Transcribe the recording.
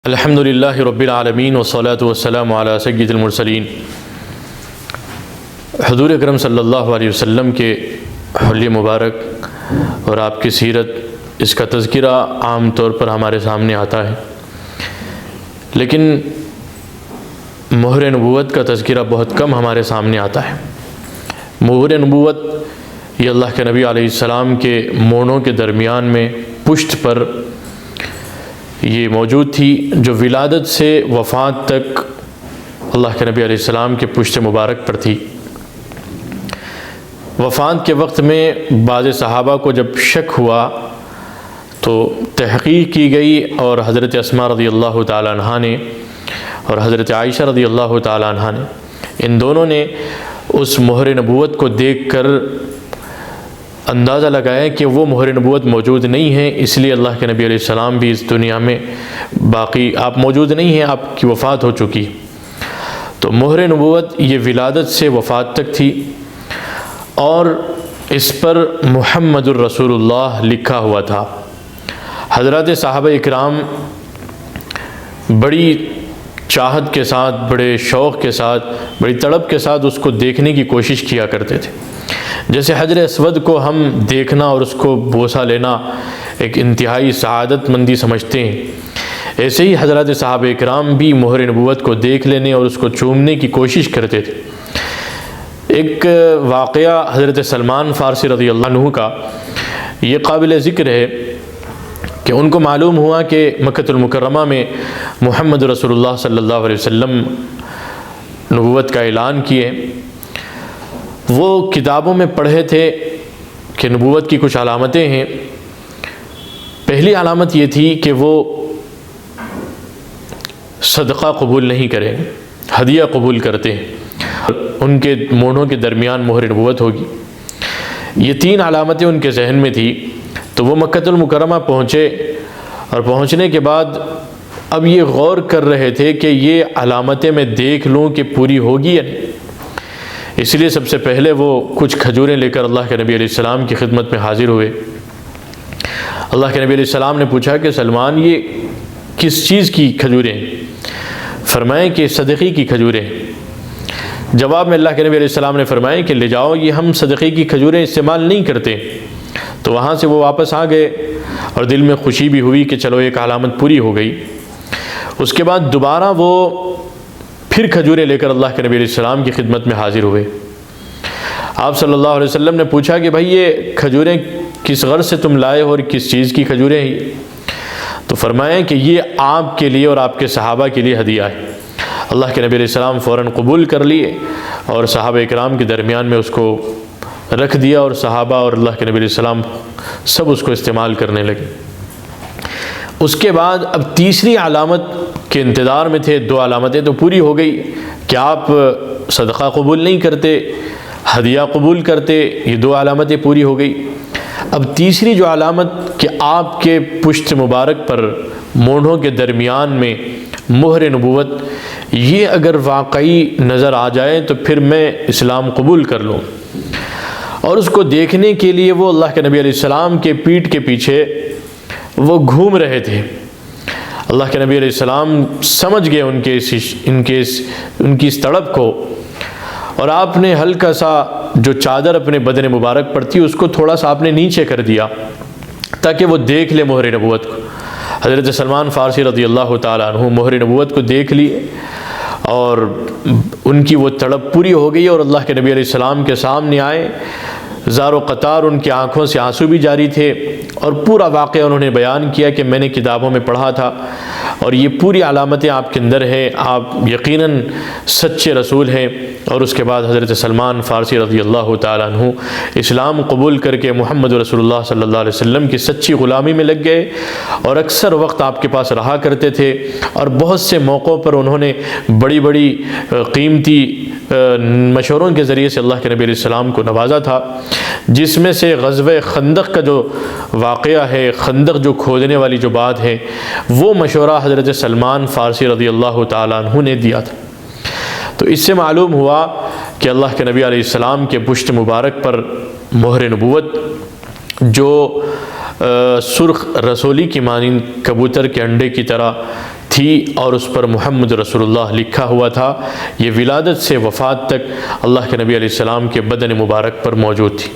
الحمدللہ رب العالمین والصلاة والسلام علی سید المرسلین۔ حضور اکرم صلی اللہ علیہ وسلم کے حلیہ مبارک اور آپ کی سیرت، اس کا تذکرہ عام طور پر ہمارے سامنے آتا ہے، لیکن مہر نبوت کا تذکرہ بہت کم ہمارے سامنے آتا ہے۔ مہر نبوت یہ اللہ کے نبی علیہ السلام کے مونوں کے درمیان میں پشت پر یہ موجود تھی، جو ولادت سے وفات تک اللہ کے نبی علیہ السلام کے پشت مبارک پر تھی۔ وفات کے وقت میں بعض صحابہ کو جب شک ہوا تو تحقیق کی گئی، اور حضرت اسماء رضی اللہ تعالیٰ عنہا نے اور حضرت عائشہ رضی اللہ تعالیٰ عنہا نے، ان دونوں نے اس مہر نبوت کو دیکھ کر اندازہ لگایا کہ وہ مہر نبوت موجود نہیں ہے، اس لیے اللہ کے نبی علیہ السلام بھی اس دنیا میں باقی آپ موجود نہیں ہیں، آپ کی وفات ہو چکی۔ تو مہر نبوت یہ ولادت سے وفات تک تھی، اور اس پر محمد الرسول اللہ لکھا ہوا تھا۔ حضرات صحابہ اکرام بڑی چاہت کے ساتھ، بڑے شوق کے ساتھ، بڑی تڑپ کے ساتھ اس کو دیکھنے کی کوشش کیا کرتے تھے۔ جیسے حجر اسود کو ہم دیکھنا اور اس کو بوسہ لینا ایک انتہائی سعادت مندی سمجھتے ہیں، ایسے ہی حضرات صحابہ اکرام بھی مہر نبوت کو دیکھ لینے اور اس کو چومنے کی کوشش کرتے تھے۔ ایک واقعہ حضرت سلمان فارسی رضی اللہ عنہ کا یہ قابل ذکر ہے کہ ان کو معلوم ہوا کہ مکۃ المکرمہ میں محمد رسول اللہ صلی اللہ علیہ وسلم نبوت کا اعلان کیے۔ وہ کتابوں میں پڑھے تھے کہ نبوت کی کچھ علامتیں ہیں۔ پہلی علامت یہ تھی کہ وہ صدقہ قبول نہیں کریں، ہدیہ قبول کرتے ہیں، ان کے مونوں کے درمیان مہر نبوت ہوگی۔ یہ تین علامتیں ان کے ذہن میں تھی۔ تو وہ مکۃ المکرمہ پہنچے، اور پہنچنے کے بعد اب یہ غور کر رہے تھے کہ یہ علامتیں میں دیکھ لوں کہ پوری ہوگی یا نہیں۔ اس لیے سب سے پہلے وہ کچھ کھجوریں لے کر اللہ کے نبی علیہ السلام کی خدمت میں حاضر ہوئے۔ اللہ کے نبی علیہ السلام نے پوچھا کہ سلمان، یہ کس چیز کی کھجوریں ہیں؟ فرمائیں کہ صدقے کی کھجوریں۔ جواب میں اللہ کے نبی علیہ السلام نے فرمایا کہ لے جاؤ، یہ ہم صدقے کی کھجوریں استعمال نہیں کرتے۔ تو وہاں سے وہ واپس آ گئے، اور دل میں خوشی بھی ہوئی کہ چلو ایک علامت پوری ہو گئی۔ اس کے بعد دوبارہ وہ پھر کھجوریں لے کر اللہ کے نبی علیہ السلام کی خدمت میں حاضر ہوئے۔ آپ صلی اللہ علیہ وسلم نے پوچھا کہ بھائی یہ کھجوریں کس غرض سے تم لائے ہو اور کس چیز کی کھجوریں ہیں؟ تو فرمایا کہ یہ آپ کے لیے اور آپ کے صحابہ کے لیے ہدیہ ہے۔ اللہ کے نبی علیہ السلام فوراً قبول کر لیے، اور صحابہ اکرام کے درمیان میں اس کو رکھ دیا، اور صحابہ اور اللہ کے نبی علیہ السلام سب اس کو استعمال کرنے لگے۔ اس کے بعد اب تیسری علامت کے انتظار میں تھے۔ دو علامتیں تو پوری ہو گئی کہ آپ صدقہ قبول نہیں کرتے، ہدیہ قبول کرتے، یہ دو علامتیں پوری ہو گئی۔ اب تیسری جو علامت کہ آپ کے پشت مبارک پر مونڈھوں کے درمیان میں مہر نبوت، یہ اگر واقعی نظر آ جائے تو پھر میں اسلام قبول کر لوں۔ اور اس کو دیکھنے کے لیے وہ اللہ کے نبی علیہ السلام کے پیٹھ کے پیچھے وہ گھوم رہے تھے۔ اللہ کے نبی علیہ السلام سمجھ گئے ان کی اس تڑپ کو، اور آپ نے ہلکا سا جو چادر اپنے بدن مبارک پر تھی اس کو تھوڑا سا آپ نے نیچے کر دیا تاکہ وہ دیکھ لے مہر نبوت کو۔ حضرت سلمان فارسی رضی اللہ تعالیٰ عنہ مہر نبوت کو دیکھ لیے، اور ان کی وہ تڑپ پوری ہو گئی، اور اللہ کے نبی علیہ السلام کے سامنے آئے۔ زار و قطار ان کی آنکھوں سے آنسو بھی جاری تھے، اور پورا واقعہ انہوں نے بیان کیا کہ میں نے کتابوں میں پڑھا تھا، اور یہ پوری علامتیں آپ کے اندر ہیں، آپ یقیناً سچے رسول ہیں۔ اور اس کے بعد حضرت سلمان فارسی رضی اللہ تعالیٰ عنہ اسلام قبول کر کے محمد رسول اللہ صلی اللہ علیہ وسلم کی سچی غلامی میں لگ گئے، اور اکثر وقت آپ کے پاس رہا کرتے تھے، اور بہت سے موقعوں پر انہوں نے بڑی بڑی قیمتی مشوروں کے ذریعے سے اللہ کے نبی علیہ السلام کو نوازا تھا، جس میں سے غزوہ خندق کا جو واقعہ ہے، خندق جو کھودنے والی جو بات ہے، وہ مشورہ حضرت سلمان فارسی رضی اللہ تعالیٰ عنہ نے دیا تھا۔ تو اس سے معلوم ہوا کہ اللہ کے نبی علیہ السلام کے پشت مبارک پر مہر نبوت جو سرخ رسولی کی مانند کبوتر کے انڈے کی طرح تھی اور اس پر محمد رسول اللہ لکھا ہوا تھا۔ یہ ولادت سے وفات تک اللہ کے نبی علیہ السلام کے بدن مبارک پر موجود تھی۔